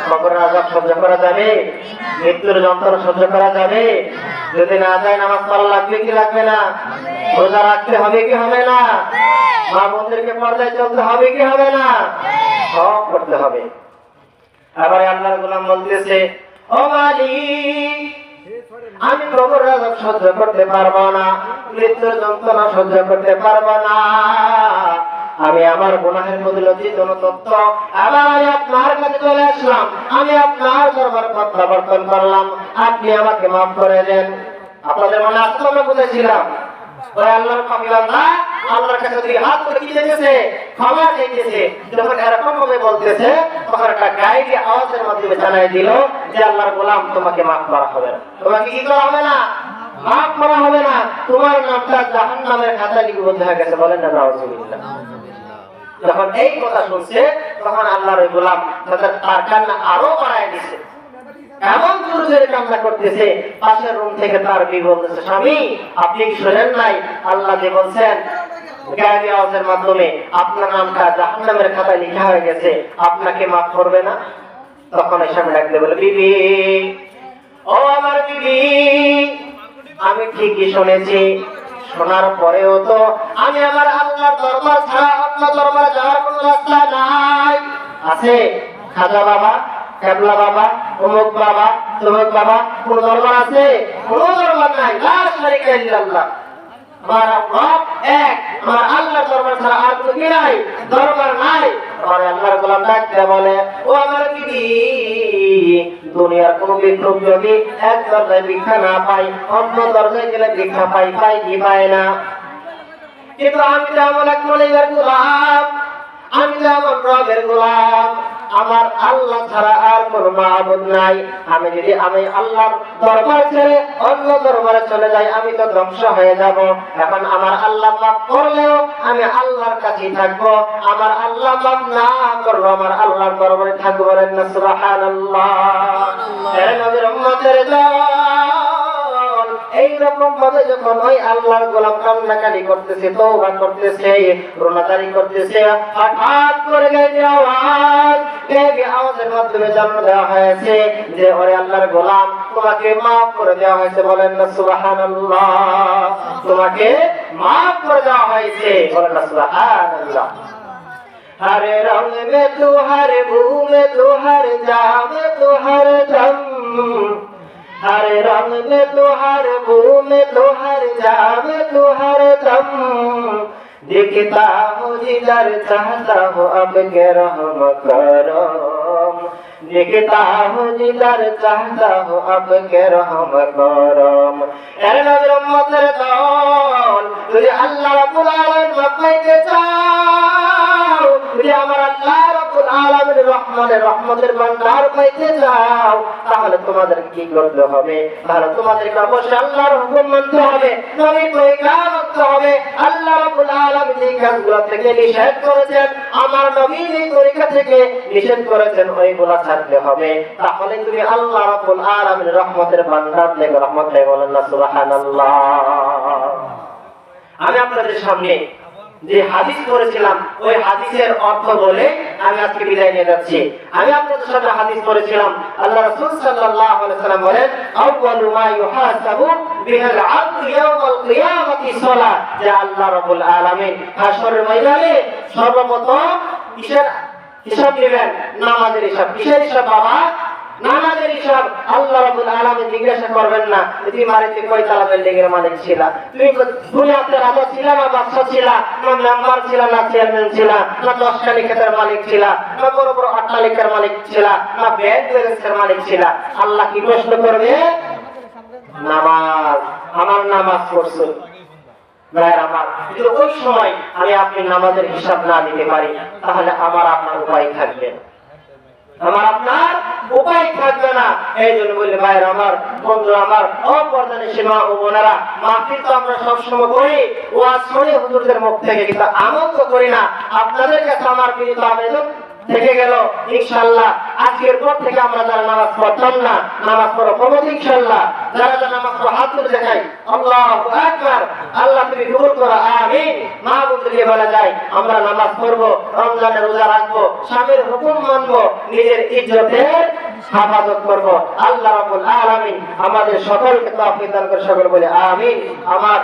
কবরের আযাব সহ্য করা যাবে? মৃত্যুর যন্ত্রণা সহ্য করা যাবে? যদি না যায় নামাজ পড়া লাগবে কি লাগবে না? রোজা রাখতে হবে কি হবে না? মা বোনদেরকে পর্দায় চলতে হবে কি হবে না? সব করতে হবে। আবার আল্লাহর গোলাম বলতেছে, ও মালিক, আমি কবরের আযাব সহ্য করতে পারবো না, মৃত্যুর যন্ত্রণা সহ্য করতে পারবো না। আমি আমার গুনাহের প্রতি লজ্জিত অনুতপ্ত, আবার আমি আপনার কাছে চলে আসলাম, আমি আপনার দরবারে প্রত্যাবর্তন করলাম, আপনি আমাকে মাফ করে দেন। আপনাদের মনে আসতে আমরা বুঝেছিলাম ওই আল্লাহর পাপী বান্দা আল্লাহর কাছে দুই হাত করে কি চাইতেছে? ক্ষমা চাইতেছে। যখন এরকম ভাবে বলতেছে তখন একটা গায়েবী আওয়াজের মাধ্যমে জানাই দিল যে আল্লাহর গোলাম, তোমাকে মাফ করা হবে না। তোমাকে কি করা হবে না? মাফ করা হবে না। তোমার নামটা জাহান্নামের খাতায় লিপিবদ্ধ হয়ে গেছে। বলেন না নাউযুবিল্লাহ। যখন এই কথা শুনছে তখন আল্লাহর ওই গোলাম তার কান্না আরো বাড়ায় দিছে, এমন জোরে কান্না করতেছে। পাশের রুম থেকে তার বিবি বলতেছে, স্বামী আপনি কি শোনেন নাই আল্লাহ যে বলছেন গায়েবী আওয়াজের মাধ্যমে আপনার নামটা জাহান্নামের খাতায় লেখা হয়ে গেছে, আপনাকে মাফ করবে না? তখন এই স্বামী ডাকতে বলে, বিবি, ও আমার বিবি, আমি ঠিকই শুনেছি, শোনার পরেও তো আমি আমার আল্লাহর দরবার ছাড়া আপনার দরবারে যাওয়ার কোনো রাস্তা নাই। আছে খাজা বাবা, কেবলা বাবা, অমুক বাবা, তমুক বাবা, কোন দরবার আছে? কোন দরবার নাই। লা শারীকা ইল্লাল্লাহ, আমার আল্লাহ এক, আমার আল্লাহর দরবার ছাড়া আর কোনো কি নাই? দরবার নাই। আমার আল্লাহর গোলাম ডাকতে বলে, ও আমার বিবি, দুনিয়ার কোন বিক্ষোভ যদি এক দরজায় ভিক্ষা না পাই, অন্য দরজায় গেলে ভিক্ষা পাই, পাই কি পায় না? কিন্তু আমি তো এমন এক মালিকের গোলাম, আমি তো আমার রবের গোলাম, আমার আল্লাহ ছাড়া আর কোন মাবুদ নাই। আমি যদি আমি আল্লাহর দরবার ছেড়ে অন্য দরবারে চলে যাই, আমি তো ধ্বংস হয়ে যাব। এখন আমার আল্লাহ মাফ করলেও আমি আল্লাহর কাছেই থাকবো, আমার আল্লাহ মাফ না করলেও আমার আল্লাহর দরবারে থাকবো। বলেন না সুবহানাল্লাহ। এর নবীর উম্মতের দল এইরকম ভাবে যখন ওই আল্লাহর গোলাম কান্নাকাটি করতেছে, তওবা করতেছে, রোনাদারি করতেছে, হঠাৎ করে গায়েবী আওয়াজের মাধ্যমে জানানো দেওয়া হয়েছে যে ওরে আল্লাহর গোলাম, তোমাকে মাফ করে দেওয়া হয়েছে। বলেন না সুবহানাল্লাহ। তোমাকে মাফ করে দেওয়া হয়েছে। বলেন না সুবহানাল্লাহ। हरे रंग में तू हर भू में तू हर जा में तू हर दम, हरे रंग में तू हर भू में तू हर जा में तू हर दम, दिखता हूँ जिधर चाहता हूँ अब के रहम करम, दिखता हूँ जिधर चाहता हूँ अब के रहम करम। এর নবীর উম্মতের দল, যদি আল্লাহ রাব্বুল আলামিন পাইতে চাও, যদি আমার আল্লাহ রাব্বুল আলামিন রহমতের ভান্ডার পাইতে চাও, তাহলে তোমাদের কি করতে হবে? তাহলে তোমাদেরকে অবশ্যই আল্লাহর হুকুম মানতে হবে, নবীর তরিকা মানতে হবে। আল্লাহ রাব্বুল আলামিন এই কাজগুলো থেকে নিষেধ করেছেন, আমার নবী এই তরিকা থেকে নিষেধ করেছেন, ওইগুলা ছাড়তে হবে। তাহলে তুমি আল্লাহ রাব্বুল আলামিন রহমতের ভান্ডার থেকে রহমত পেয়ে। বলেন না সুবহানাল্লাহ। আমি আপনাদের সামনে যে হাদিস পড়েছিলাম ওই হাদিসের অর্থ বলে আমি আজকে বিদায় নিয়ে যাচ্ছি। আমি আপনাদের সামনে হাদিস পড়েছিলাম, আল্লাহ রাসূল সাল্লাল্লাহু আলাইহি ওয়াসাল্লাম বলেন, আউয়ালু মা ইউহাসাবু বিহাল আবদু ইয়াউমাল কিয়ামাতি সালাত, যে আল্লাহ রাব্বুল আলামিন হাশরের ময়দানে সর্বপ্রথম কিসের হিসাব নেবেন? নামাজের হিসাব। কিসের হিসাব বাবা? নামাজের হিসাব। আল্লাহ রাব্বুল আলামিন জিজ্ঞাসা করবেন না তুমি বাড়িতে কয়তলা বিল্ডিংয়ের মালিক ছিলা, তুমি দুনিয়াতে রাজা ছিলা না বাদশা ছিলা, না মেম্বার ছিলা না চেয়ারম্যান ছিলা, না 10খানি ক্ষেতের মালিক ছিলা, না বড় বড় অট্টালিকার মালিক ছিলা, না ব্যাংক ব্যালেন্সের মালিক ছিলা। আল্লাহ কি প্রশ্ন করবে? নামাজ। আমার নামাজ পড়ছো আমার, যদি ওই সময় আমি আপনি নামাজের হিসাব না দিতে পারি, তাহলে আমার আপনার উপায় থাকবে, আমার আপনার উপায় থাকবে না। এই জন্য বললে ভাইরা আমার, বন্ধু আমার, অপরদানের সীমা ও বোনেরা, মাহফিল তো আমরা সবসময় করি, ওয়াজ শুনি হুজুরদের মুখ থেকে, কিন্তু আমল তো করি না। আপনাদের কাছে আমার বিনীত আবেদন থেকে গেল, ইনশাআল্লাহ আজকের পর থেকে আমরা যারা নামাজ পড়তাম না নামাজ পড়ো কবুল ইনশাআল্লাহ। যারা যারা নামাজ পড়ো হাত তুলে দেখাই আল্লাহু আকবার। আল্লাহ তুমি কবুল করো আমিন। মা বোনদেরকে বলা যায় আমরা নামাজ পড়বো, রমজানের রোজা রাখবো, স্বামীর হুকুম মানবো, নিজের ইজ্জতের হেফাজত করবো। আল্লাহ রাব্বুল আলামিন আমাদের সকলকে তৌফিক দান করে সকল বলে আমিন। আমার